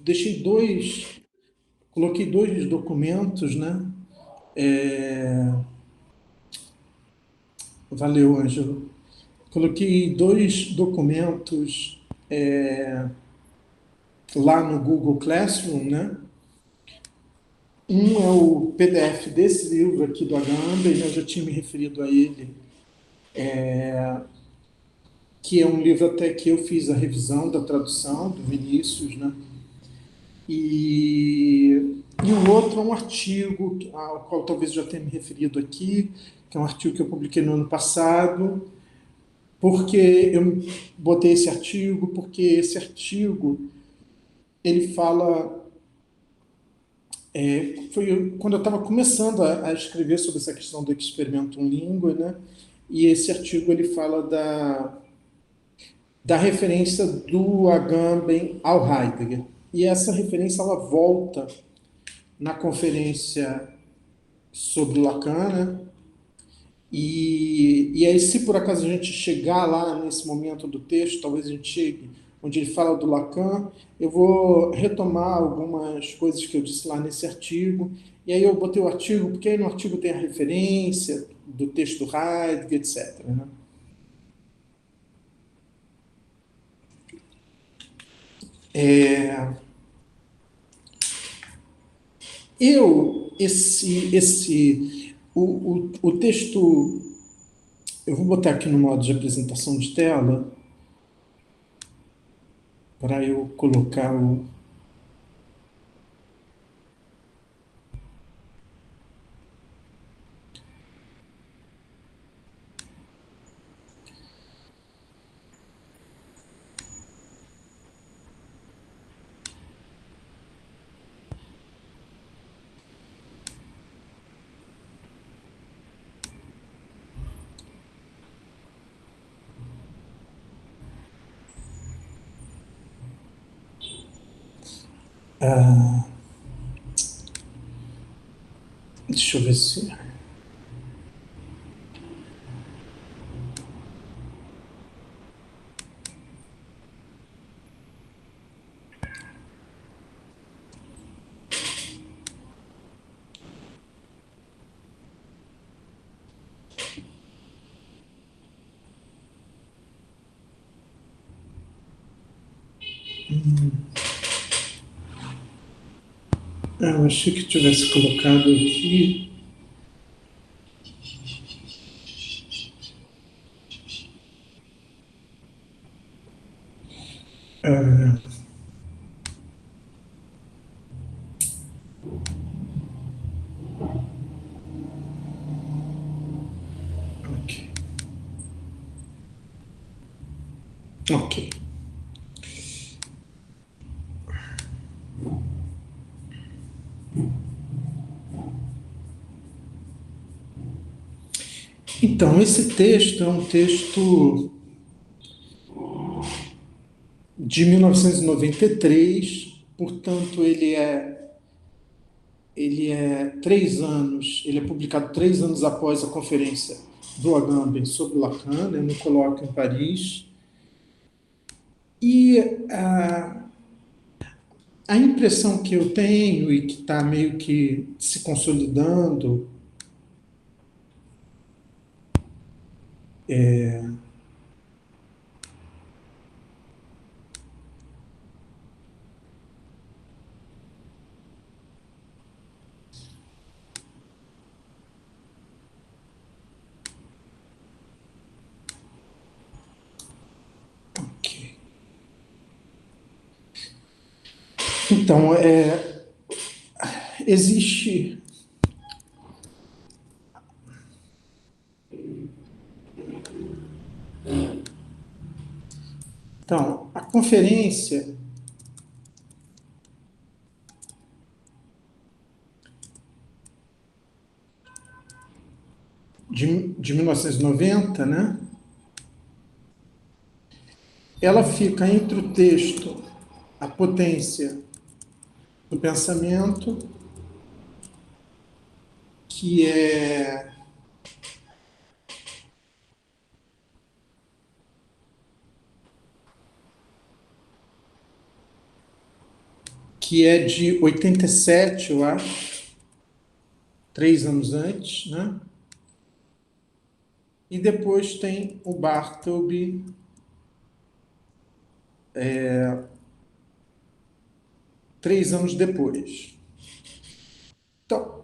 deixei coloquei dois documentos, né? É, valeu, Ângelo. Coloquei dois documentos lá no Google Classroom, né? Um é o PDF desse livro aqui do Agamben, né? Eu já tinha me referido a ele, que é um livro até que eu fiz a revisão da tradução do Vinícius, né? E o outro é um artigo ao qual talvez eu já tenha me referido aqui, que é um artigo que eu publiquei no ano passado. Porque eu botei esse artigo? Porque esse artigo ele fala. Foi quando eu estava começando a escrever sobre essa questão do experimento em língua, né? E esse artigo ele fala da referência do Agamben ao Heidegger. E essa referência ela volta na conferência sobre Lacan, né? E aí, se por acaso a gente chegar lá nesse momento do texto, talvez a gente chegue onde ele fala do Lacan, eu vou retomar algumas coisas que eu disse lá nesse artigo. E aí eu botei o artigo, porque aí no artigo tem a referência do texto do Heidegger, etc. Né? O texto, eu vou botar aqui no modo de apresentação de tela, para eu colocar o. Deixa eu ver se. Eu achei que tivesse colocado aqui. Ok. Ok. Então, esse texto é um texto de 1993, portanto, ele é 3 anos, ele é publicado 3 anos após a conferência do Agamben sobre Lacan, né, no colóquio em Paris. E a impressão que eu tenho e que está meio que se consolidando que, então, existe. Então, a conferência de 1990, né? Ela fica entre o texto A Potência do Pensamento, que é que é de 87, eu acho, 3 anos antes, né? E depois tem o Bartleby, 3 anos depois. Então,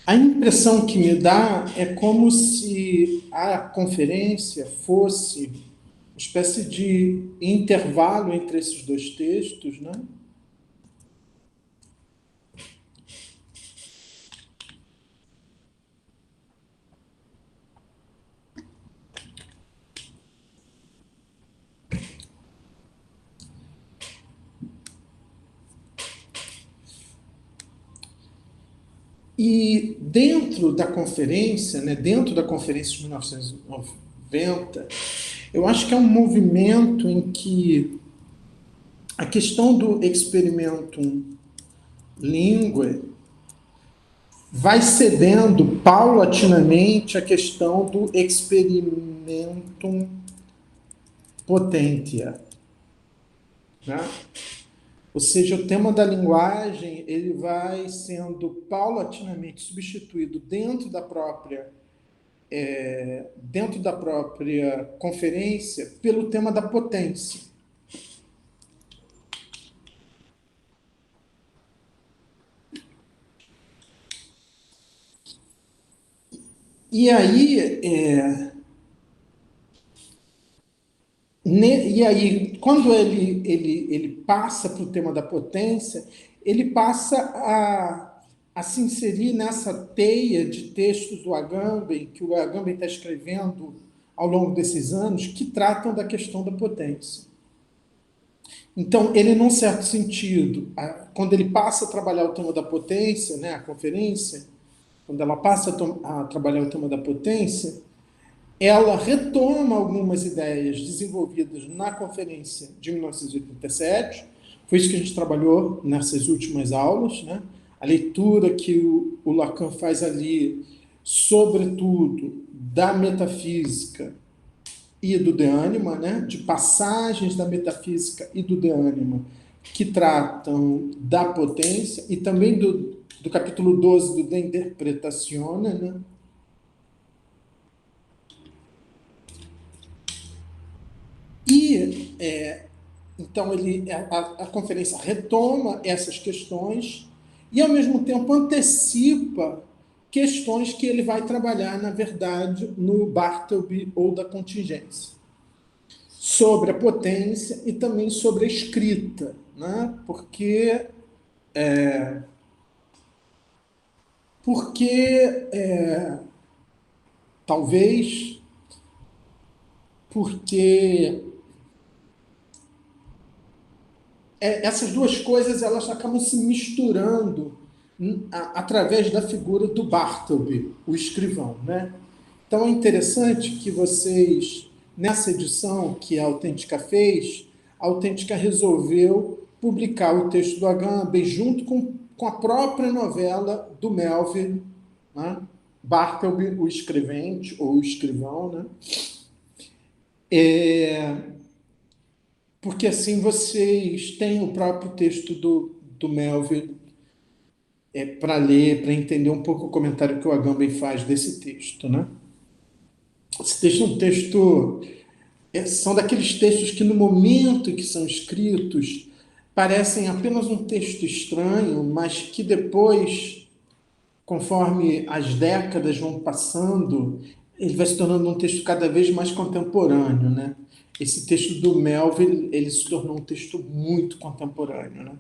a impressão que me dá é como se a conferência fosse uma espécie de intervalo entre esses dois textos, né? E dentro da conferência, né, dentro da conferência de 1990, eu acho que é um movimento em que a questão do experimentum linguae vai cedendo paulatinamente a questão do experimentum potentia, né? Ou seja, o tema da linguagem ele vai sendo paulatinamente substituído dentro da própria conferência pelo tema da potência. E aí, quando ele passa para o tema da potência, ele passa a se inserir nessa teia de textos do Agamben, que o Agamben está escrevendo ao longo desses anos, que tratam da questão da potência. Então, ele, num certo sentido, quando ele passa a trabalhar o tema da potência, né, a conferência, quando ela passa a trabalhar o tema da potência, ela retoma algumas ideias desenvolvidas na conferência de 1987, foi isso que a gente trabalhou nessas últimas aulas, né? A leitura que o Lacan faz ali, sobretudo, da metafísica e do de Anima, né? De passagens da metafísica e do de Anima que tratam da potência, e também do capítulo 12 do De Interpretatione, né? E, então, a conferência retoma essas questões e, ao mesmo tempo, antecipa questões que ele vai trabalhar, na verdade, no Bartleby ou da contingência. Sobre a potência e também sobre a escrita, né? Talvez porque essas duas coisas elas acabam se misturando através da figura do Bartleby, o escrivão, né? Então é interessante que vocês, nessa edição que a Autêntica fez, a Autêntica resolveu publicar o texto do Agamben junto com a própria novela do Melville, né? Bartleby, o escrevente, ou o escrivão, né? Porque assim vocês têm o próprio texto do Melville para ler, para entender um pouco o comentário que o Agamben faz desse texto, né? Esse texto é um texto... são daqueles textos que, no momento que são escritos, parecem apenas um texto estranho, mas que depois, conforme as décadas vão passando, ele vai se tornando um texto cada vez mais contemporâneo, né? Esse texto do Melville, ele se tornou um texto muito contemporâneo, né?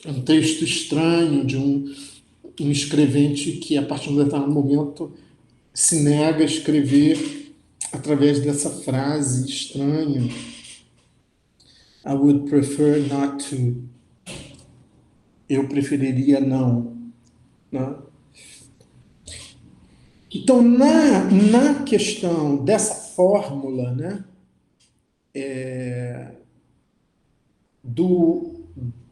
É um texto estranho de um escrevente que, a partir de um determinado momento, se nega a escrever através dessa frase estranha. I would prefer not to. Eu preferiria não. Né? Então, na questão dessa fórmula, né,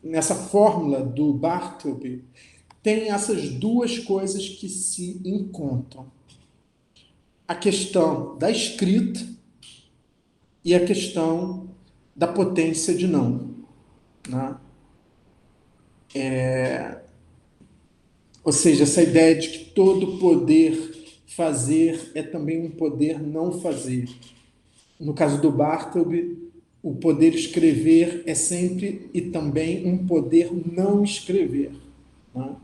nessa fórmula do Bartleby, tem essas duas coisas que se encontram. A questão da escrita e a questão da potência de não, né? Ou seja, essa ideia de que todo poder fazer é também um poder não fazer. No caso do Bartleby, o poder escrever é sempre e também um poder não escrever, né?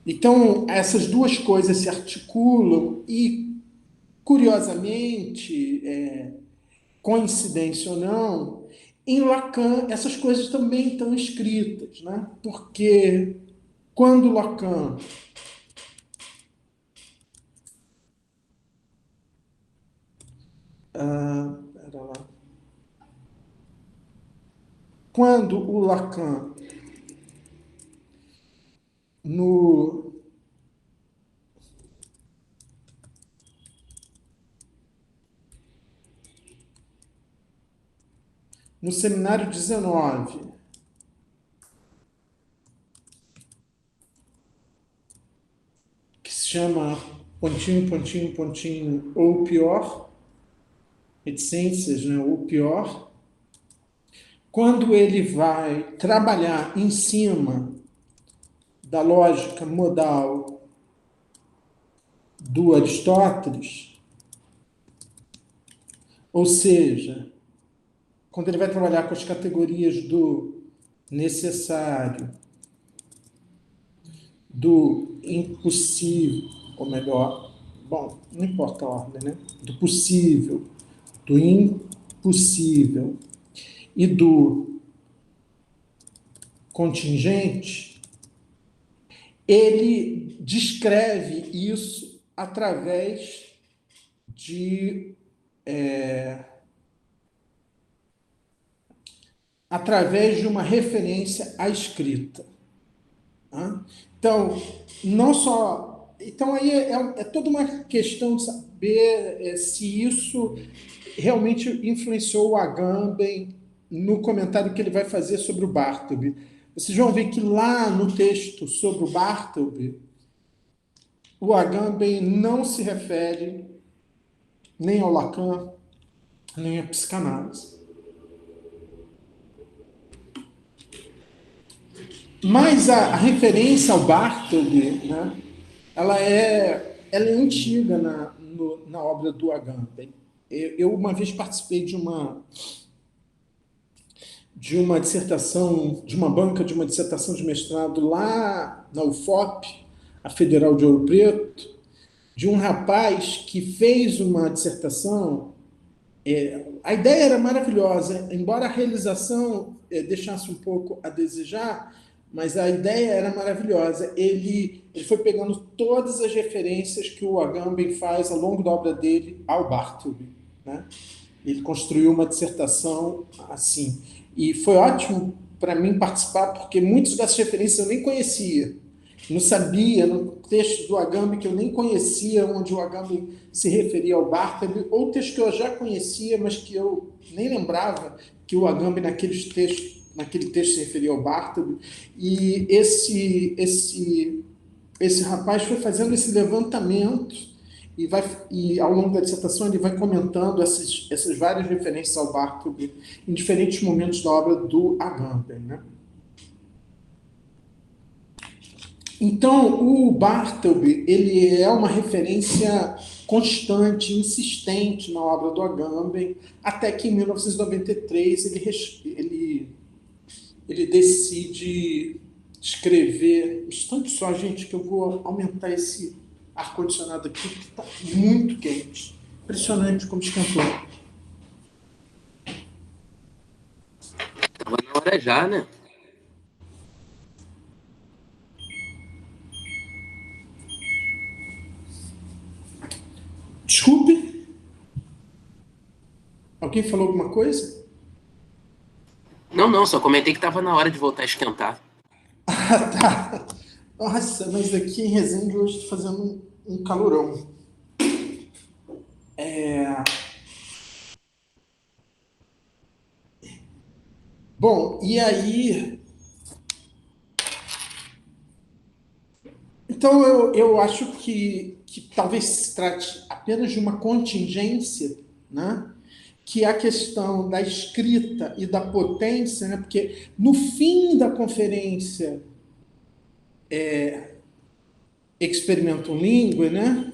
Então, essas duas coisas se articulam e, curiosamente, coincidência ou não, em Lacan essas coisas também estão escritas, né? Porque quando Lacan pera lá. Quando o Lacan no no seminário 19, que se chama pontinho, pontinho, pontinho, ou pior, reticências, né? Ou pior, quando ele vai trabalhar em cima da lógica modal do Aristóteles, ou seja, quando ele vai trabalhar com as categorias do necessário, do impossível, ou melhor, bom, não importa a ordem, né? Do possível, do impossível e do contingente, ele descreve isso de através de uma referência à escrita. Tá? Então, não só. Então, aí é toda uma questão de saber se isso realmente influenciou o Agamben no comentário que ele vai fazer sobre o Bartleby. Vocês vão ver que lá no texto sobre o Bartleby, o Agamben não se refere nem ao Lacan, nem à psicanálise. Mas a referência ao Bartleby, né, ela é antiga na obra do Agamben. Eu uma vez participei de uma dissertação, de uma banca de uma dissertação de mestrado lá na UFOP, a Federal de Ouro Preto, de um rapaz que fez uma dissertação. A ideia era maravilhosa, embora a realização deixasse um pouco a desejar, mas a ideia era maravilhosa. Ele foi pegando todas as referências que o Agamben faz ao longo da obra dele ao Bartleby, né? Ele construiu uma dissertação assim. E foi ótimo para mim participar, porque muitas dessas referências eu nem conhecia. Não sabia, no texto do Agamben que eu nem conhecia, onde o Agamben se referia ao Bartleby, ou texto que eu já conhecia, mas que eu nem lembrava que o Agamben naquele texto se referia ao Bartleby. E esse rapaz foi fazendo esse levantamento e ao longo da dissertação ele vai comentando essas várias referências ao Bartleby em diferentes momentos da obra do Agamben, né? Então, o Bartleby, ele é uma referência constante, insistente na obra do Agamben, até que em 1993 ele decide escrever. Um instante só, gente, que eu vou aumentar esse ar-condicionado aqui, que está muito quente. Impressionante como esquentou. Tava na hora já, né? Desculpe, alguém falou alguma coisa? Não, não, só comentei que tava na hora de voltar a esquentar. Ah, tá. Nossa, mas aqui em Resende hoje está fazendo um calorão. Bom, e aí Então, eu acho que talvez se trate apenas de uma contingência, né? Que é a questão da escrita e da potência, né? Porque no fim da conferência Experimentum Lingue, né?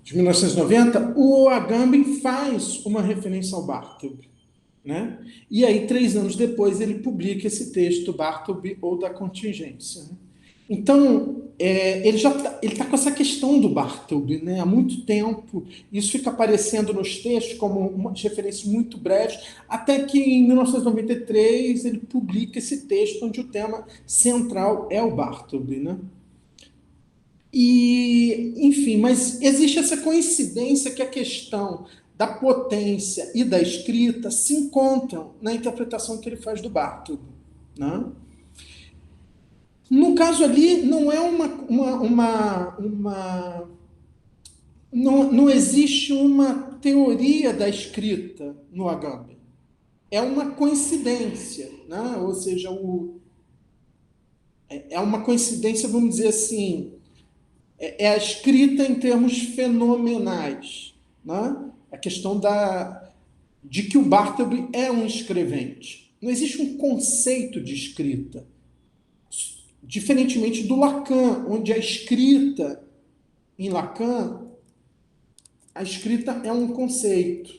De 1990, o Agamben faz uma referência ao Bartleby, né? E aí, 3 anos depois, ele publica esse texto, Bartleby ou da Contingência. Né? Então, ele já ele tá com essa questão do Bartleby, né? Há muito tempo. Isso fica aparecendo nos textos como umas referências muito breves, até que em 1993 ele publica esse texto onde o tema central é o Bartleby, né? E, enfim, mas existe essa coincidência que a questão da potência e da escrita se encontram na interpretação que ele faz do Bartók, né? No caso ali, não é não existe uma teoria da escrita no Agamben. É uma coincidência, né? Ou seja, é uma coincidência, vamos dizer assim, é a escrita em termos fenomenais, né? A questão de que o Bartleby é um escrevente. Não existe um conceito de escrita, diferentemente do Lacan, onde a escrita, em Lacan, a escrita é um conceito.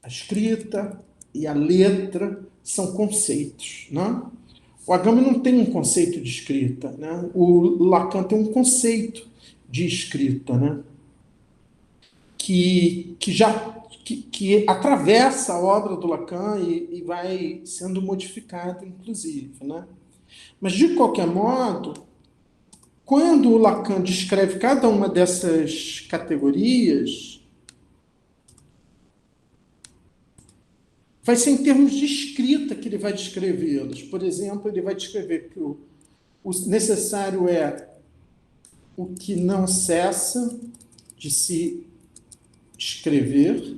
A escrita e a letra são conceitos, né? O Agamben não tem um conceito de escrita, né? O Lacan tem um conceito de escrita, né? Que atravessa a obra do Lacan e vai sendo modificada, inclusive, né? Mas, de qualquer modo, quando o Lacan descreve cada uma dessas categorias, vai ser em termos de escrita que ele vai descrevê-los. Por exemplo, ele vai descrever que o necessário é o que não cessa de se escrever,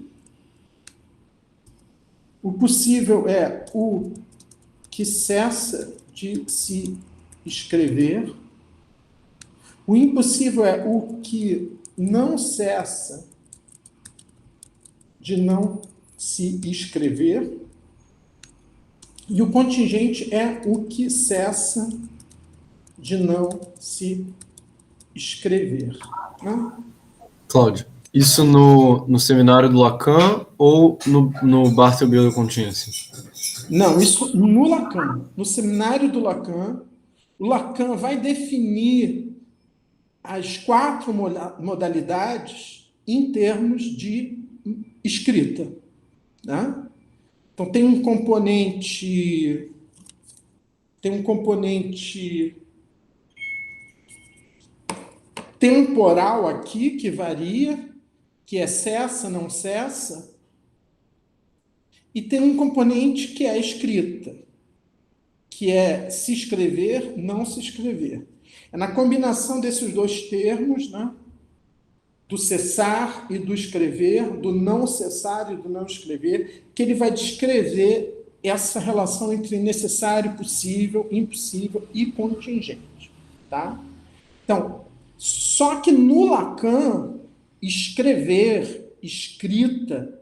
o possível é o que cessa de se escrever, o impossível é o que não cessa de não se escrever, e o contingente é o que cessa de não se escrever. Né? Cláudio, isso no seminário do Lacan ou no Bartleby da Contingência? Não, isso no Lacan. No seminário do Lacan, o Lacan vai definir as 4 modalidades em termos de escrita. Né? Então tem um componente temporal aqui que varia, que é cessa, não cessa, e tem um componente que é a escrita, que é se escrever, não se escrever. É na combinação desses 2 termos, né, do cessar e do escrever, do não cessar e do não escrever, que ele vai descrever essa relação entre necessário, possível, impossível e contingente. Tá? Então, só que no Lacan, escrever, escrita,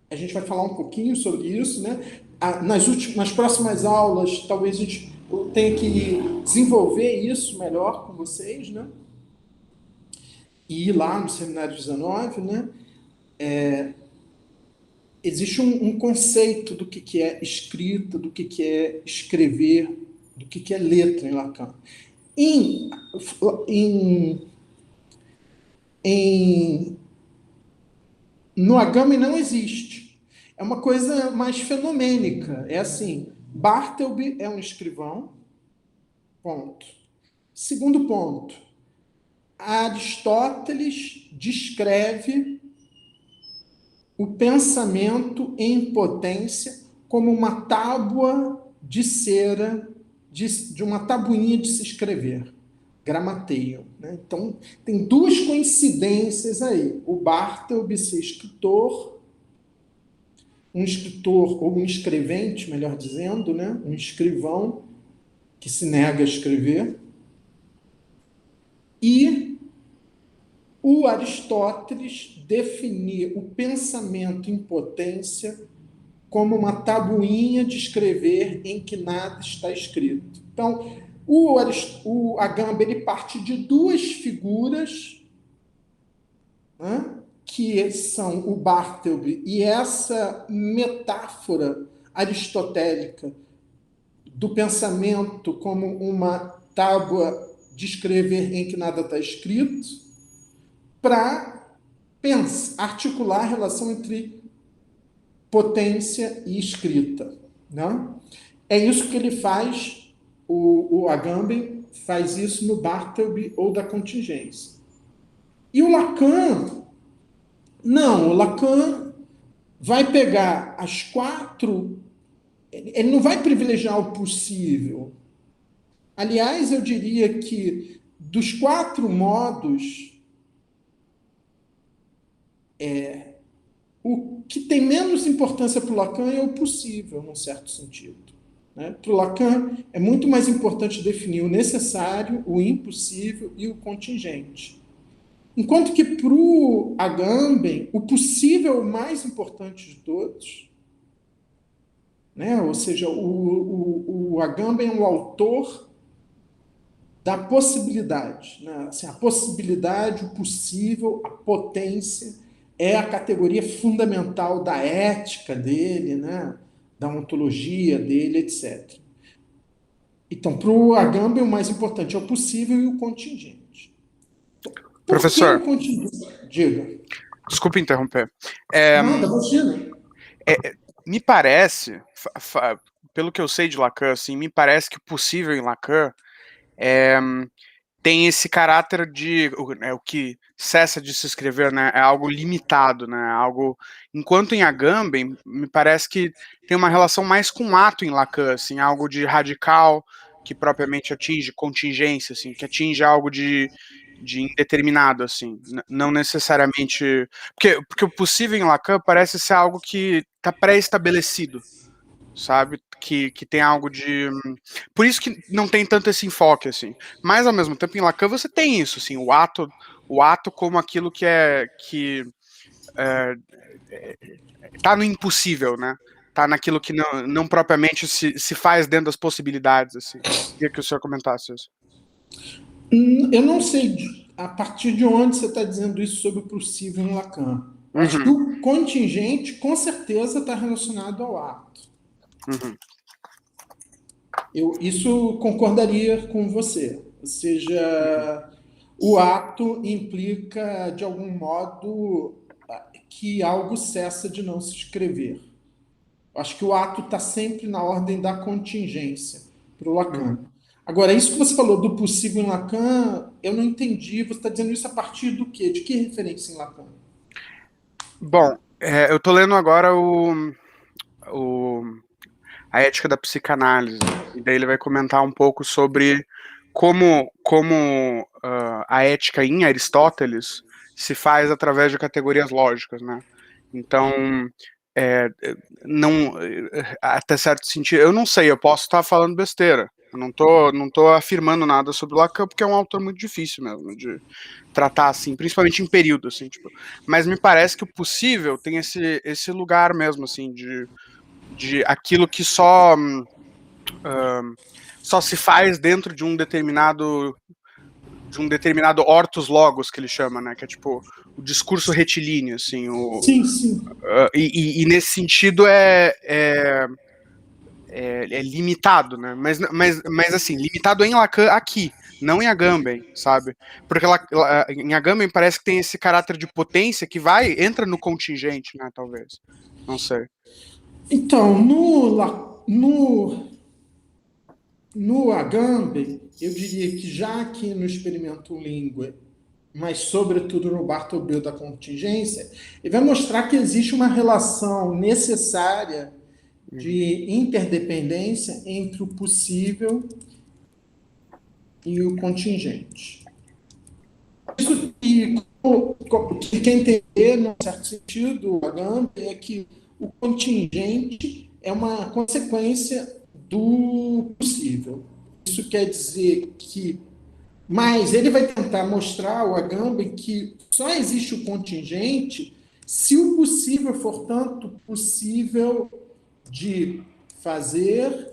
a gente vai falar um pouquinho sobre isso, né? Nas próximas aulas, talvez a gente tenha que desenvolver isso melhor com vocês, né? E ir lá no Seminário 19, né? Existe um conceito do que é escrita, do que é escrever, do que é letra em Lacan. No Agamben não existe. É uma coisa mais fenomênica. É assim, Bartleby é um escrivão, ponto. Segundo ponto, Aristóteles descreve o pensamento em potência como uma tábua de cera, de uma tabuinha de se escrever. Gramateio. Né? Então, tem 2 coincidências aí. O Bartleby ser escritor um escritor ou um escrevente, melhor dizendo, né? Um escrivão que se nega a escrever, e o Aristóteles definia o pensamento em potência como uma tabuinha de escrever em que nada está escrito. Então, o Agamben ele parte de duas figuras, né, que são o Bartleby e essa metáfora aristotélica do pensamento como uma tábua de escrever em que nada está escrito, para articular a relação entre potência e escrita. Né? É isso que ele faz, o Agamben faz isso no Bartleby ou da contingência. E o Lacan, não, o Lacan vai pegar as quatro, ele não vai privilegiar o possível. Aliás, eu diria que dos quatro modos, o que tem menos importância para o Lacan é o possível, num certo sentido. Né? Para o Lacan, é muito mais importante definir o necessário, o impossível e o contingente. Enquanto que para o Agamben, o possível é o mais importante de todos. Né? Ou seja, o Agamben é um autor da possibilidade. Né? Assim, a possibilidade, o possível, a potência é a categoria fundamental da ética dele, né? Da ontologia dele, etc. Então, para o Agamben, o mais importante é o possível e o contingente. Por que o Professor, contingente? Diga. desculpe interromper. Nada, imagina. Me parece, pelo que eu sei de Lacan, assim, me parece que o possível em Lacan tem esse caráter de o que cessa de se escrever, né? É algo limitado, né? Algo, enquanto em Agamben me parece que tem uma relação mais com ato em Lacan, assim, algo de radical que propriamente atinge contingência, assim, que atinge algo de indeterminado, assim, não necessariamente, porque o possível em Lacan parece ser algo que está pré-estabelecido, sabe, que tem algo de, por isso que não tem tanto esse enfoque, assim, mas ao mesmo tempo em Lacan você tem isso, assim, o ato como aquilo que tá no impossível, né, tá naquilo que não propriamente se faz dentro das possibilidades, assim. Queria que o senhor comentasse isso. Eu não sei a partir de onde você está dizendo isso sobre o possível em Lacan. Eu acho que Uhum. o contingente, com certeza, está relacionado ao ato. Uhum. Isso concordaria com você. Ou seja, o ato implica, de algum modo, que algo cessa de não se escrever. Acho que o ato está sempre na ordem da contingência para o Lacan. Agora, isso que você falou do possível em Lacan, eu não entendi. Você está dizendo isso a partir do quê? De que referência em Lacan? Bom, eu estou lendo agora a ética da psicanálise, e daí ele vai comentar um pouco sobre como a ética em Aristóteles se faz através de categorias lógicas, né? Então, é, não, até certo sentido, eu não sei, eu posso estar falando besteira. Eu não tô afirmando nada sobre o Lacan, porque é um autor muito difícil mesmo de tratar assim, principalmente em período, assim, tipo. Mas me parece que o possível tem esse lugar mesmo, assim, de aquilo que só se faz dentro de um determinado hortus logos, que ele chama, né, que é tipo o discurso retilíneo, assim, Sim, sim. e nesse sentido é limitado, né, mas assim, limitado em Lacan aqui, não em Agamben, sabe, porque em Agamben parece que tem esse caráter de potência que entra no contingente, né, talvez, não sei. Então, no Agamben, eu diria que já aqui no experimento língua, mas sobretudo no Bartleby da contingência, ele vai mostrar que existe uma relação necessária de interdependência entre o possível e o contingente. Isso que quer entender, num certo sentido, o Agamben, é que o contingente é uma consequência do possível. Isso quer dizer que... Mas ele vai tentar mostrar, o Agamben, que só existe o contingente se o possível for tanto possível de fazer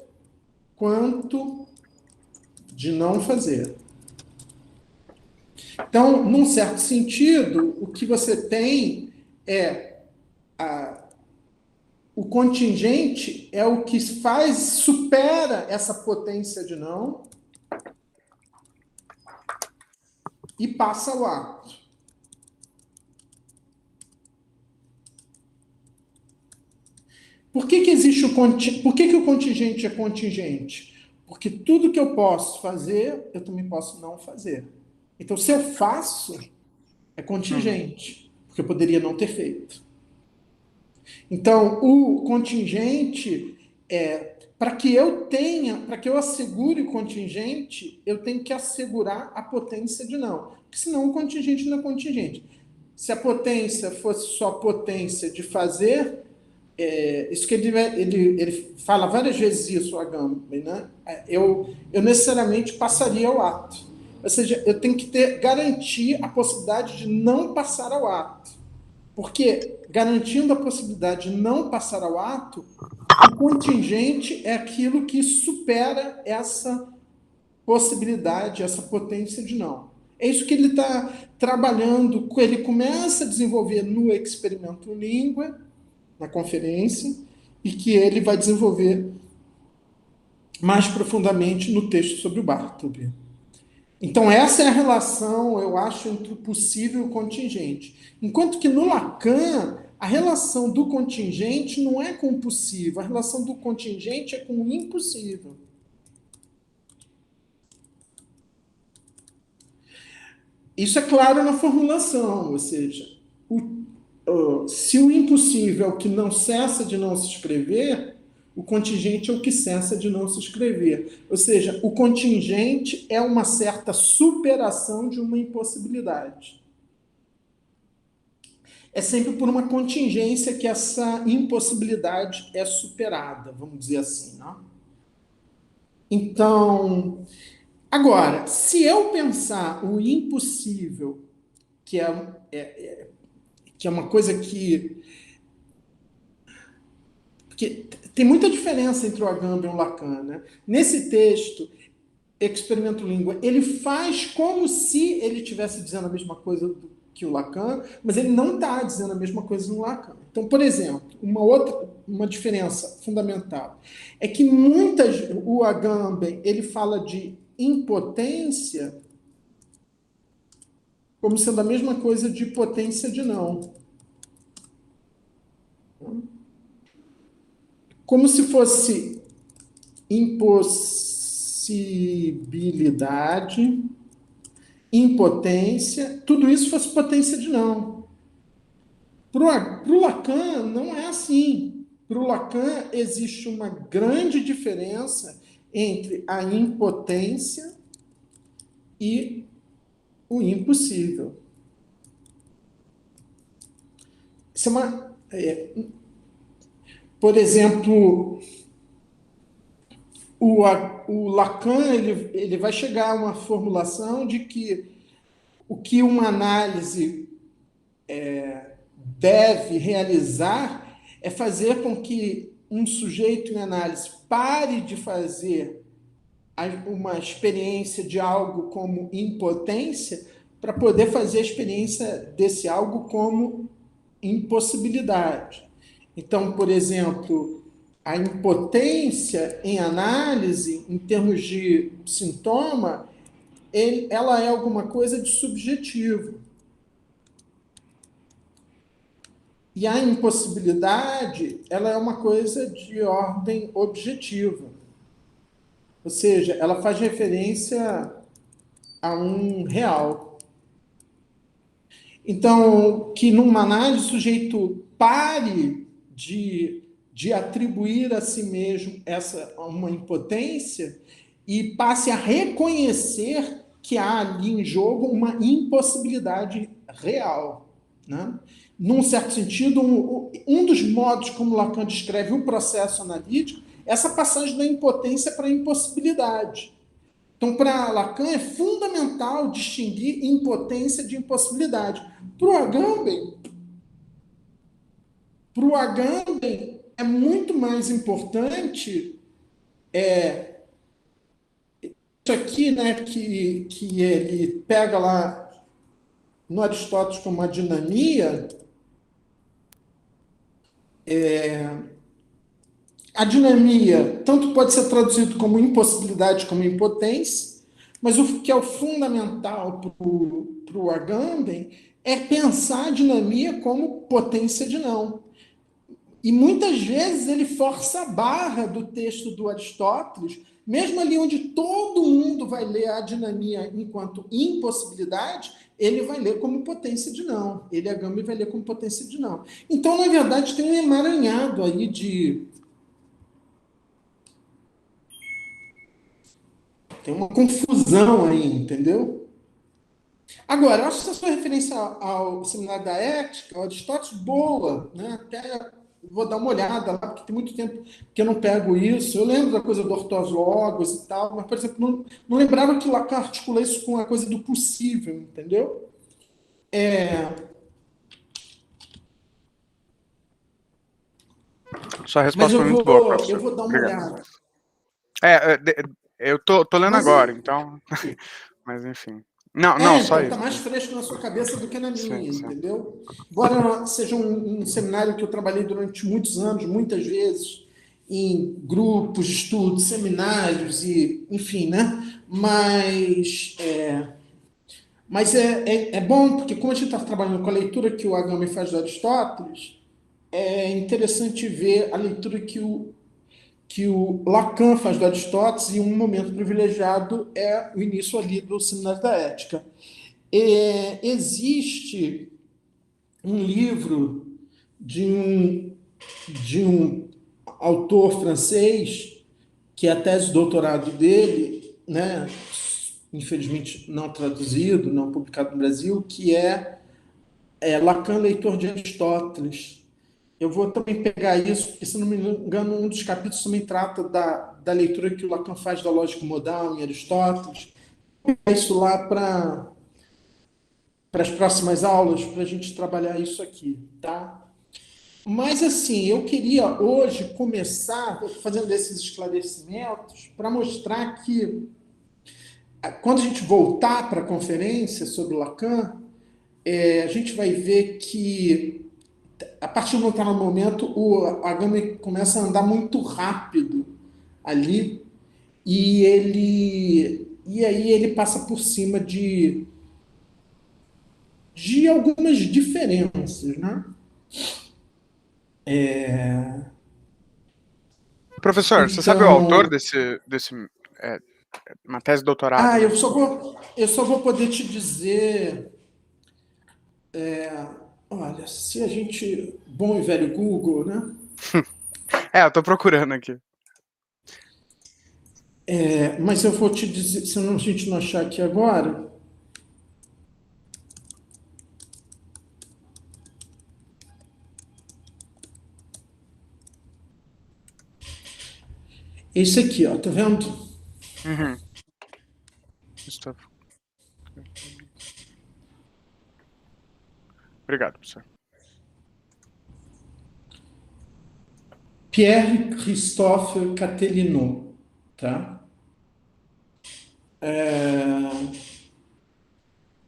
quanto de não fazer. Então, num certo sentido, o que você tem é o contingente é o que supera essa potência de não e passa ao ato. Por que existe Por que o contingente é contingente? Porque tudo que eu posso fazer, eu também posso não fazer. Então, se eu faço, é contingente, porque eu poderia não ter feito. Então, o contingente para que eu assegure o contingente, eu tenho que assegurar a potência de não. Porque senão o contingente não é contingente. Se a potência fosse só potência de fazer, isso que ele fala várias vezes isso, o Agamben, né? Eu necessariamente passaria ao ato. Ou seja, eu tenho que garantir a possibilidade de não passar ao ato. Porque, garantindo a possibilidade de não passar ao ato, o contingente é aquilo que supera essa possibilidade, essa potência de não. É isso que ele está trabalhando, ele começa a desenvolver no experimento língua, na conferência, e que ele vai desenvolver mais profundamente no texto sobre o Bartleby. Então, essa é a relação, eu acho, entre o possível e o contingente. Enquanto que no Lacan, a relação do contingente não é com o possível, a relação do contingente é com o impossível. Isso é claro na formulação, ou seja, se o impossível é o que não cessa de não se escrever, o contingente é o que cessa de não se escrever. Ou seja, o contingente é uma certa superação de uma impossibilidade. É sempre por uma contingência que essa impossibilidade é superada, vamos dizer assim, né? Então, agora, se eu pensar o impossível, que é uma coisa que tem muita diferença entre o Agamben e o Lacan, né? Nesse texto, Experimento Língua, ele faz como se ele estivesse dizendo a mesma coisa que o Lacan, mas ele não está dizendo a mesma coisa no Lacan. Então, por exemplo, uma diferença fundamental é que o Agamben, ele fala de impotência como sendo a mesma coisa de potência de não. Como se fosse impossibilidade, impotência, tudo isso fosse potência de não. Para o Lacan, não é assim. Para o Lacan, existe uma grande diferença entre a impotência e o impossível. Isso é uma... por exemplo, o Lacan ele vai chegar a uma formulação de que o que uma análise deve realizar é fazer com que um sujeito em análise pare de fazer uma experiência de algo como impotência para poder fazer a experiência desse algo como impossibilidade. Então, por exemplo, a impotência em análise, em termos de sintoma, ela é alguma coisa de subjetivo. E a impossibilidade, ela é uma coisa de ordem objetiva. Ou seja, ela faz referência a um real. Então, que numa análise o sujeito pare de atribuir a si mesmo uma impotência e passe a reconhecer que há ali em jogo uma impossibilidade real, né? num certo sentido, um dos modos como Lacan descreve o processo analítico, essa passagem da impotência para a impossibilidade. Então, para Lacan, é fundamental distinguir impotência de impossibilidade. Para o Agamben é muito mais importante isso aqui, né, que ele pega lá no Aristóteles como a dinamia. A dinamia tanto pode ser traduzido como impossibilidade como impotência, mas o que é o fundamental para o Agamben é pensar a dinamia como potência de não. E muitas vezes ele força a barra do texto do Aristóteles, mesmo ali onde todo mundo vai ler a dinamia enquanto impossibilidade, ele vai ler como potência de não. Ele, Agamben, vai ler como potência de não. Então, na verdade, tem um emaranhado aí tem uma confusão aí, entendeu? Agora, eu acho que essa sua referência ao Seminário da Ética, ao Aristóteles, boa, né? Até vou dar uma olhada lá, porque tem muito tempo que eu não pego isso. Eu lembro da coisa do ortoslogos e tal, mas, por exemplo, não lembrava que Lacan articula isso com a coisa do possível, entendeu? Sua Mas resposta foi muito boa, eu professor. vou dar uma Obrigado. olhada. Eu tô lendo Mas agora, então. Mas enfim. Não, só então tá isso. mais fresco na sua cabeça do que na minha, Sim, sim. entendeu? Embora seja um seminário que eu trabalhei durante muitos anos, muitas vezes, em grupos de estudo, seminários e, enfim, né? Mas é bom, porque como a gente está trabalhando com a leitura que o Agamben faz de Aristóteles, é interessante ver a leitura que o Lacan faz do Aristóteles, e um momento privilegiado é o início ali do Seminário da Ética. Existe um livro de um autor francês, que é a tese de doutorado dele, né, infelizmente não traduzido, não publicado no Brasil, que é Lacan, leitor de Aristóteles. Eu vou também pegar isso, porque, se não me engano, um dos capítulos também trata da leitura que o Lacan faz da lógica modal em Aristóteles. Vou pegar isso lá para as próximas aulas, para a gente trabalhar isso aqui, tá? Mas, assim, eu queria hoje começar fazendo esses esclarecimentos para mostrar que, quando a gente voltar para a conferência sobre Lacan, a gente vai ver que, a partir do tal momento, o Agamben começa a andar muito rápido ali, e aí ele passa por cima de algumas diferenças, né? Professor, você sabe o autor Então, desse uma tese de doutorado, né? eu só vou poder te dizer, olha, se a gente, bom e velho Google, né? Eu tô procurando aqui. Mas eu vou te dizer, se a gente não achar aqui agora, esse aqui, ó, tá vendo? Uhum. Estou- Obrigado, professor. Pierre-Christophe Catelinot, tá?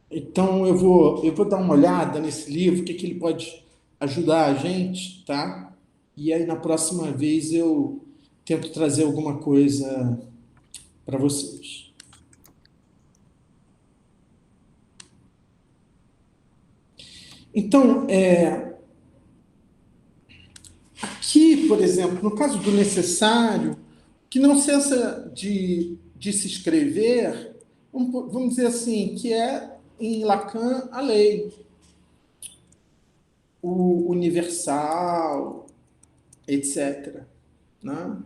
Então eu vou dar uma olhada nesse livro, o que ele pode ajudar a gente, tá? E aí na próxima vez eu tento trazer alguma coisa para vocês. Então, aqui, por exemplo, no caso do necessário, que não cessa de se escrever, vamos dizer assim, que é em Lacan a lei, o universal, etc., né?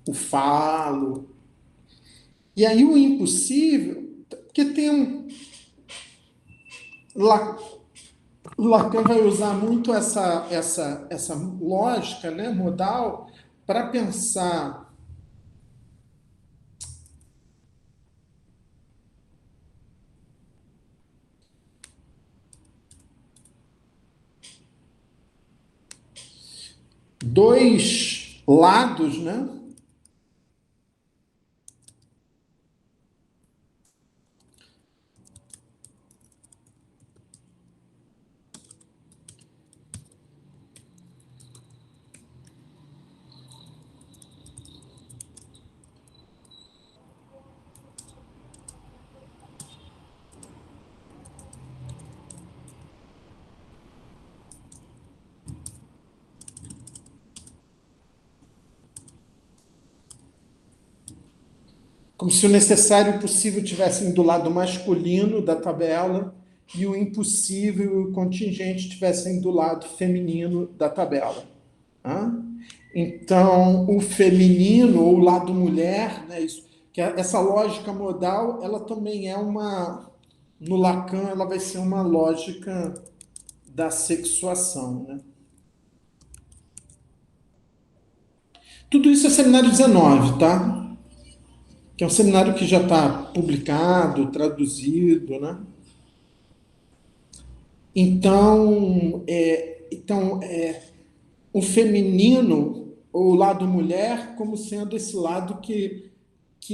O falo. E aí o impossível, porque tem Lacan vai usar muito essa lógica, né, modal para pensar dois lados, né? Como se o necessário e o possível tivessem do lado masculino da tabela e o impossível e o contingente estivessem do lado feminino da tabela. Tá? Então, o feminino ou o lado mulher, né, isso, que essa lógica modal, ela também é uma, no Lacan, ela vai ser uma lógica da sexuação. Né? Tudo isso é seminário 19, tá? Que é um seminário que já está publicado, traduzido, né? Então, o feminino, ou o lado mulher, como sendo esse lado que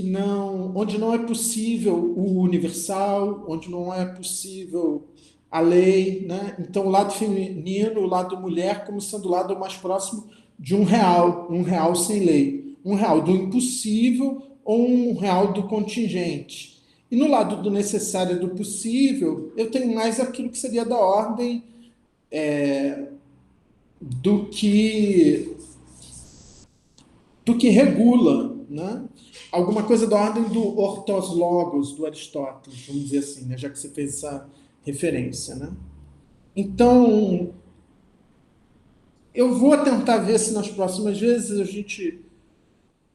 não, onde não é possível o universal, onde não é possível a lei, né? Então, o lado feminino, o lado mulher, como sendo o lado mais próximo de um real sem lei, um real do impossível ou um real do contingente. E no lado do necessário e do possível, eu tenho mais aquilo que seria da ordem do que regula, né? Alguma coisa da ordem do ortos logos do Aristóteles, vamos dizer assim, né? Já que você fez essa referência, né? Então, eu vou tentar ver se nas próximas vezes a gente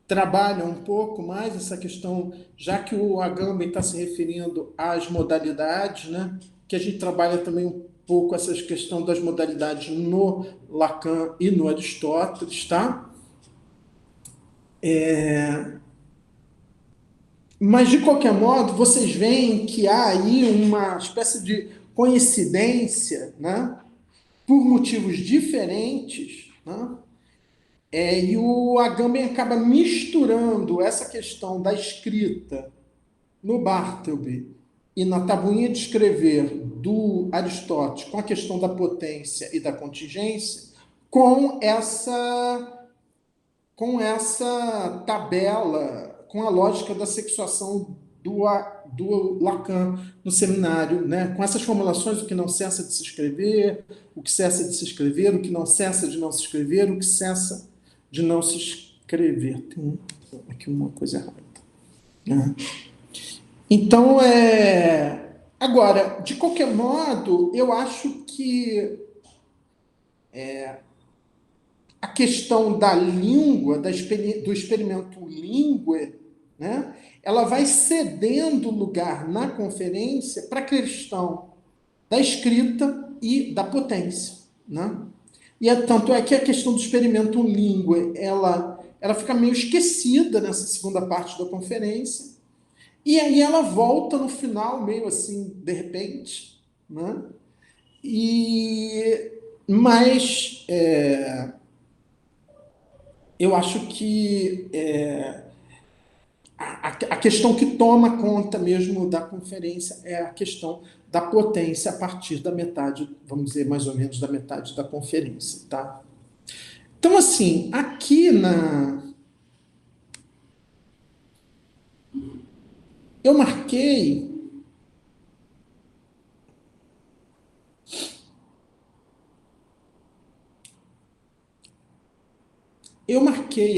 trabalha um pouco mais essa questão, já que o Agamben está se referindo às modalidades, né? Que a gente trabalha também um pouco essa questão das modalidades no Lacan e no Aristóteles, tá? Mas, de qualquer modo, vocês veem que há aí uma espécie de coincidência, né? Por motivos diferentes, né? E o Agamben acaba misturando essa questão da escrita no Bartleby e na tabuinha de escrever do Aristóteles com a questão da potência e da contingência com essa tabela, com a lógica da sexuação do Lacan no seminário, né? Com essas formulações, o que não cessa de se escrever, o que cessa de se escrever, o que não cessa de não se escrever, o que cessa de não se escrever. Tem aqui uma coisa errada. Né? Então, agora, de qualquer modo, eu acho que a questão da língua, do experimento língua, né, ela vai cedendo lugar na conferência para a questão da escrita e da potência. Né? Tanto é que a questão do experimento língua, ela fica meio esquecida nessa segunda parte da conferência, e aí ela volta no final, meio assim, de repente. Né? Mas eu acho que a questão que toma conta mesmo da conferência é a questão da potência a partir da metade, vamos dizer, mais ou menos da metade da conferência. Tá? Então, assim, aqui eu marquei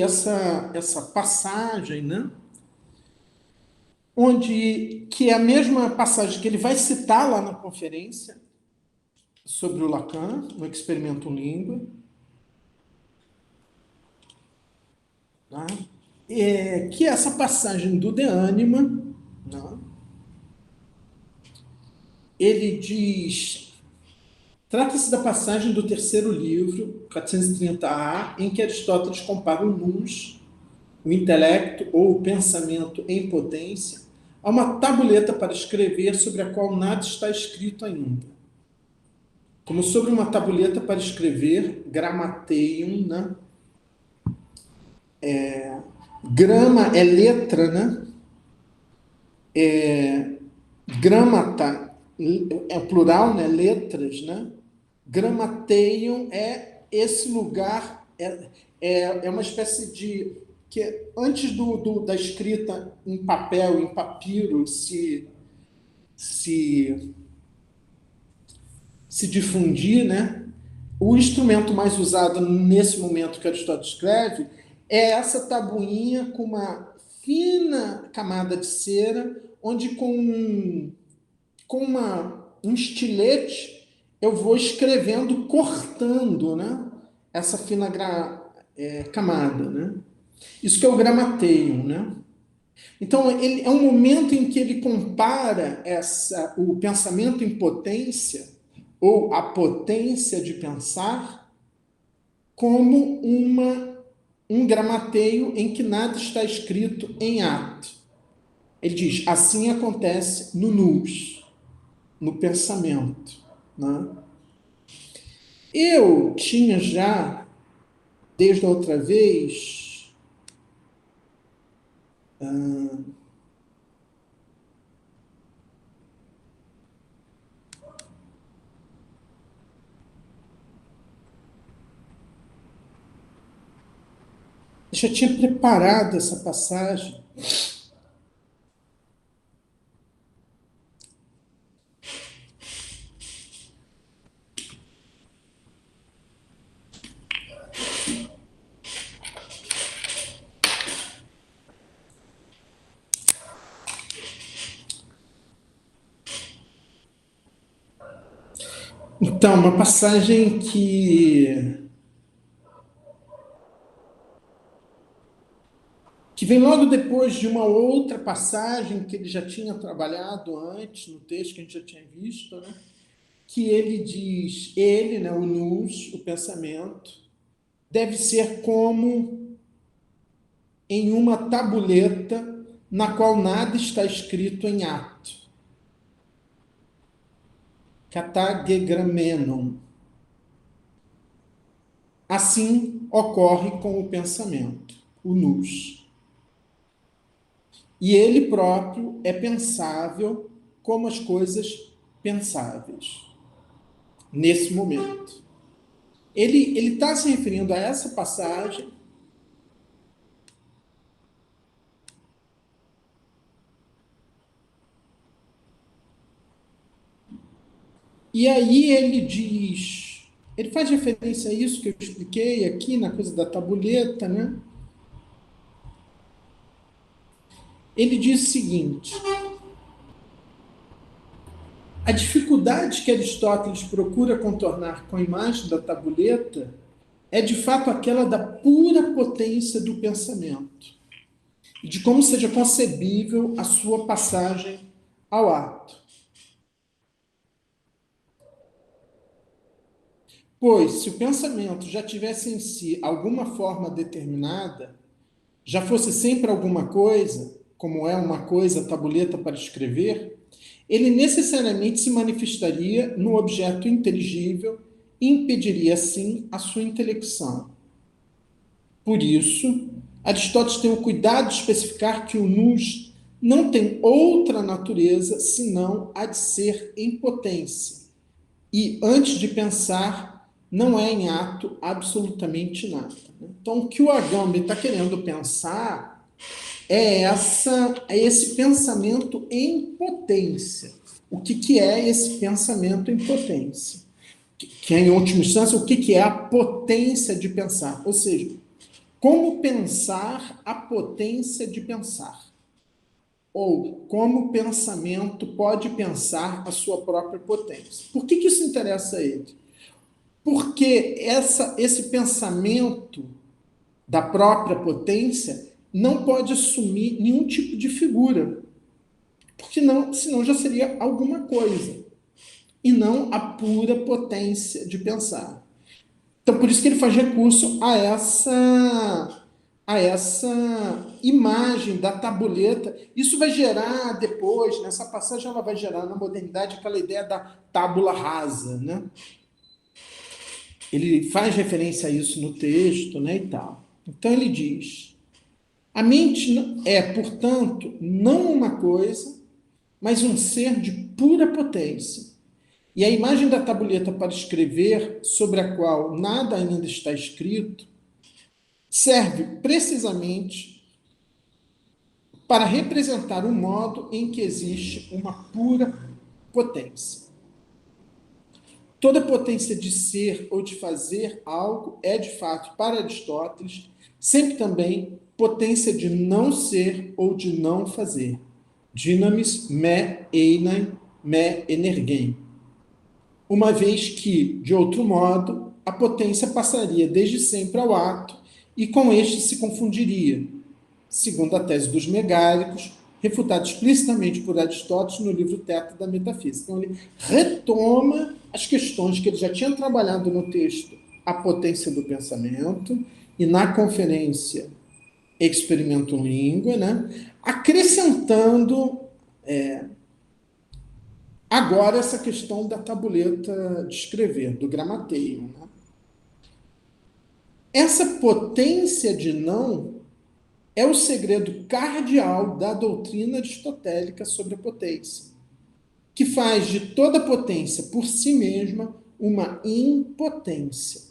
essa passagem, né? Que é a mesma passagem que ele vai citar lá na conferência sobre o Lacan, no Experimento Língua. Tá? Que é essa passagem do De Anima. Né? Ele diz Trata-se da passagem do terceiro livro, 430a, em que Aristóteles compara o nous, o intelecto ou o pensamento em potência, a uma tabuleta para escrever sobre a qual nada está escrito ainda. Como sobre uma tabuleta para escrever, grammateion, né? Grama é letra, né? Gramata é plural, né? Letras, né? Grammateion é esse lugar, é uma espécie de... que antes da escrita em papel, em papiro, se difundir, né? O instrumento mais usado nesse momento que Aristóteles escreve é essa tabuinha com uma fina camada de cera, onde com um estilete eu vou escrevendo, cortando, né? Essa fina camada, né? Isso que é o grammateion, né? Então, é um momento em que ele compara o pensamento em potência, ou a potência de pensar, como um gramateio em que nada está escrito em ato. Ele diz, assim acontece no nous, no pensamento. Né? Eu tinha já, desde a outra vez, eu já tinha preparado essa passagem. Então, uma passagem que vem logo depois de uma outra passagem que ele já tinha trabalhado antes, no texto que a gente já tinha visto, né? Que ele diz, né, o nous, o pensamento, deve ser como em uma tabuleta na qual nada está escrito em ato. Katagegramenon. Assim ocorre com o pensamento, o nous. E ele próprio é pensável como as coisas pensáveis, nesse momento. Ele está se referindo a essa passagem e aí ele diz, ele faz referência a isso que eu expliquei aqui na coisa da tabuleta, né? Ele diz o seguinte, a dificuldade que Aristóteles procura contornar com a imagem da tabuleta é de fato aquela da pura potência do pensamento, e de como seja concebível a sua passagem ao ato. Pois, se o pensamento já tivesse em si alguma forma determinada, já fosse sempre alguma coisa, como é uma coisa, tabuleta para escrever, ele necessariamente se manifestaria no objeto inteligível e impediria, assim, a sua intelecção. Por isso, Aristóteles tem o cuidado de especificar que o nous não tem outra natureza senão a de ser em potência. E, antes de pensar, não é em ato absolutamente nada. Então, o que o Agamben está querendo pensar é esse pensamento em potência. O que é esse pensamento em potência? Que é, em última instância, o que é a potência de pensar? Ou seja, como pensar a potência de pensar? Ou como o pensamento pode pensar a sua própria potência? Por que isso interessa a ele? Porque esse pensamento da própria potência não pode assumir nenhum tipo de figura, porque senão já seria alguma coisa. e não a pura potência de pensar. Então, por isso que ele faz recurso a essa imagem da tabuleta. Isso vai gerar depois, nessa passagem, ela vai gerar na modernidade aquela ideia da tábula rasa, né? Ele faz referência a isso no texto, né, e tal. Então ele diz: a mente é, portanto, não uma coisa, mas um ser de pura potência. E a imagem da tabuleta para escrever, sobre a qual nada ainda está escrito, serve precisamente para representar o modo em que existe uma pura potência. Toda potência de ser ou de fazer algo é, de fato, para Aristóteles, sempre também potência de não ser ou de não fazer. Dynamis me einan me energem. Uma vez que, de outro modo, a potência passaria desde sempre ao ato e com este se confundiria, segundo a tese dos megálicos, refutada explicitamente por Aristóteles no livro Teto da Metafísica. Então, ele retoma as questões que ele já tinha trabalhado no texto A Potência do Pensamento e na conferência Experimentum Lingua, né? Acrescentando agora essa questão da tabuleta de escrever, do gramateio. Né? Essa potência de não é o segredo cardeal da doutrina aristotélica sobre a potência, que faz de toda potência por si mesma uma impotência.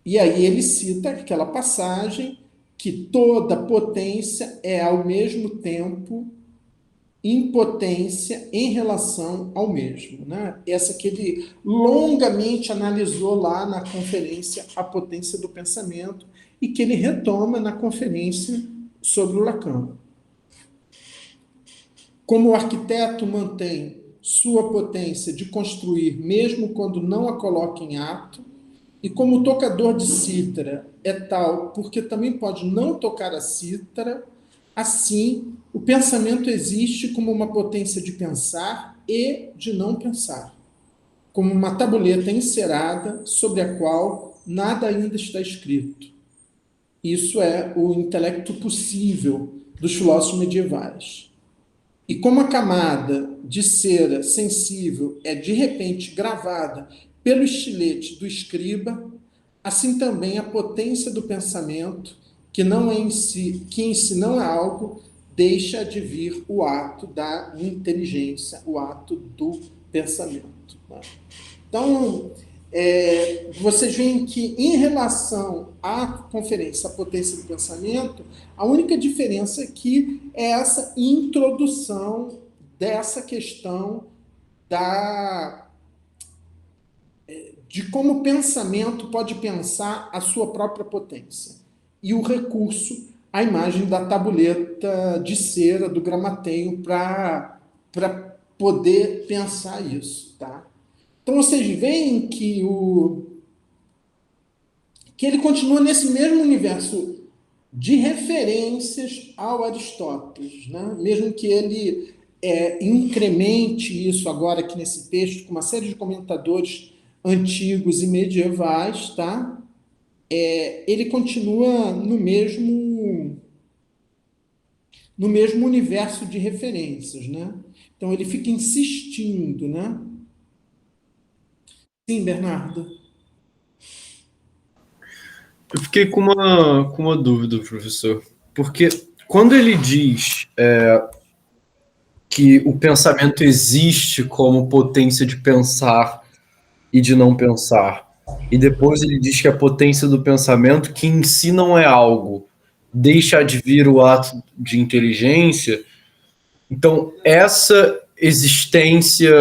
E aí ele cita aquela passagem que toda potência é ao mesmo tempo impotência em relação ao mesmo. Né? Essa que ele longamente analisou lá na conferência A Potência do Pensamento e que ele retoma na conferência sobre o Lacan. Como o arquiteto mantém sua potência de construir mesmo quando não a coloca em ato, e como o tocador de cítara é tal porque também pode não tocar a cítara, assim, o pensamento existe como uma potência de pensar e de não pensar, como uma tabuleta encerada sobre a qual nada ainda está escrito. Isso é o intelecto possível dos filósofos medievais. E como a camada de cera sensível é de repente gravada pelo estilete do escriba, assim também a potência do pensamento, que em si não é algo, deixa de vir o ato da inteligência, o ato do pensamento. Né? Então, vocês veem que, em relação à conferência A Potência do Pensamento, a única diferença aqui é essa introdução dessa questão de como o pensamento pode pensar a sua própria potência. E o recurso à imagem da tabuleta de cera, do gramateio, para poder pensar isso. Tá? Então, vocês veem que ele continua nesse mesmo universo de referências ao Aristóteles, né? Mesmo que ele incremente isso agora aqui nesse texto com uma série de comentadores antigos e medievais, tá? Ele continua no mesmo universo de referências, né? Então ele fica insistindo, né? Sim, Bernardo. Eu fiquei com uma dúvida, professor. Porque quando ele diz que o pensamento existe como potência de pensar e de não pensar, e depois ele diz que a potência do pensamento, que em si não é algo, deixa de vir o ato de inteligência, então essa existência,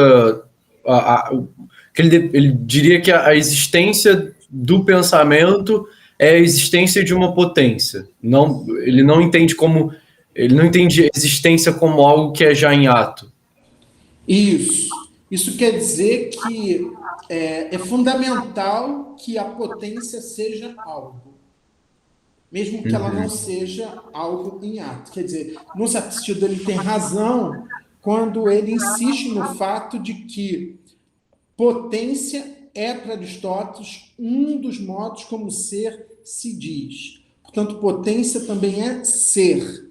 que ele diria que a existência do pensamento é a existência de uma potência. Ele não entende a existência como algo que é já em ato. Isso quer dizer que é fundamental que a potência seja algo, mesmo que ela não seja algo em ato. Quer dizer, num certo sentido, ele tem razão quando ele insiste no fato de que potência é, para Aristóteles, um dos modos como ser se diz. Portanto, potência também é ser.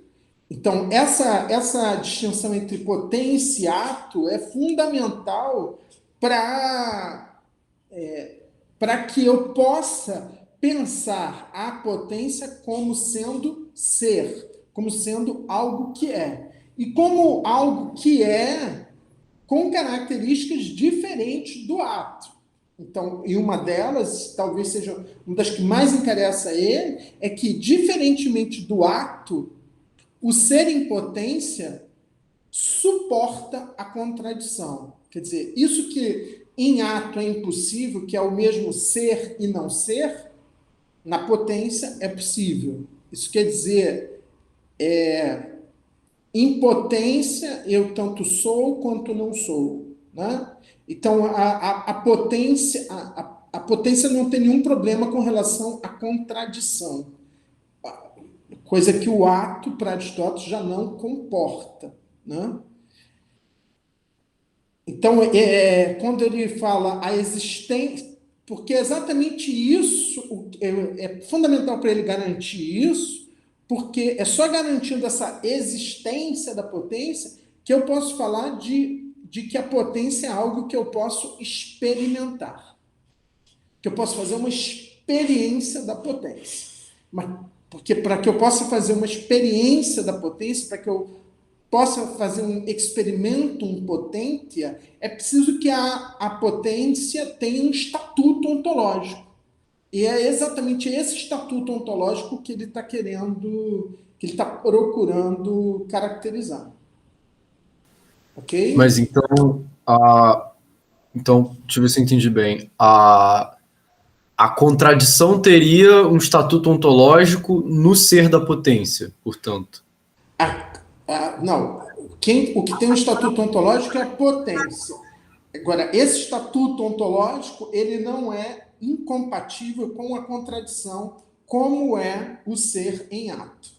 Então, essa distinção entre potência e ato é fundamental para que eu possa pensar a potência como sendo ser, como sendo algo que é. E como algo que é com características diferentes do ato. Então, e uma delas, talvez seja uma das que mais interessa a ele, é que, diferentemente do ato, o ser em potência suporta a contradição. Quer dizer, isso que em ato é impossível, que é o mesmo ser e não ser, na potência é possível. Isso quer dizer, em potência eu tanto sou quanto não sou, né? Então, a potência, a potência não tem nenhum problema com relação à contradição, coisa que o ato, para Aristóteles, já não comporta, né? Então, quando ele fala a existência, porque é exatamente isso, é fundamental para ele garantir isso, porque é só garantindo essa existência da potência que eu posso falar de que a potência é algo que eu posso experimentar, que eu posso fazer uma experiência da potência. Mas, porque para que eu possa fazer uma experiência da potência, para que eu possa fazer um experimentum potentia, é preciso que a potência tenha um estatuto ontológico. E é exatamente esse estatuto ontológico que ele está querendo, que ele está procurando caracterizar. Ok? Mas então, então, deixa eu ver se eu entendi bem. A contradição teria um estatuto ontológico no ser da potência, portanto. Não, o que tem um estatuto ontológico é a potência. Agora, esse estatuto ontológico, ele não é incompatível com a contradição, como é o ser em ato,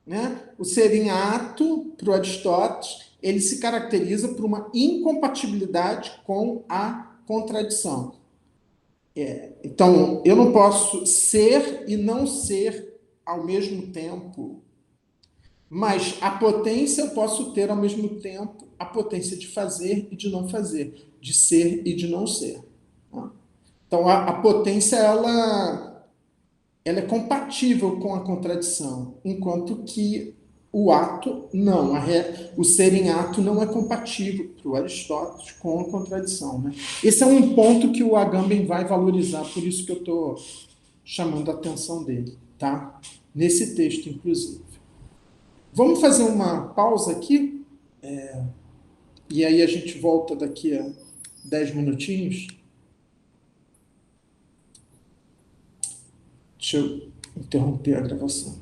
né? O ser em ato, para o Aristóteles, ele se caracteriza por uma incompatibilidade com a contradição. Então, eu não posso ser e não ser ao mesmo tempo, mas a potência eu posso ter ao mesmo tempo a potência de fazer e de não fazer, de ser e de não ser. Tá? Então, a potência ela é compatível com a contradição, enquanto que o ato não. O ser em ato não é compatível para o Aristóteles com a contradição. Né? Esse é um ponto que o Agamben vai valorizar, por isso que eu estou chamando a atenção dele, tá? Nesse texto, inclusive. Vamos fazer uma pausa aqui, e aí a gente volta daqui a 10 minutinhos. Deixa eu interromper a gravação.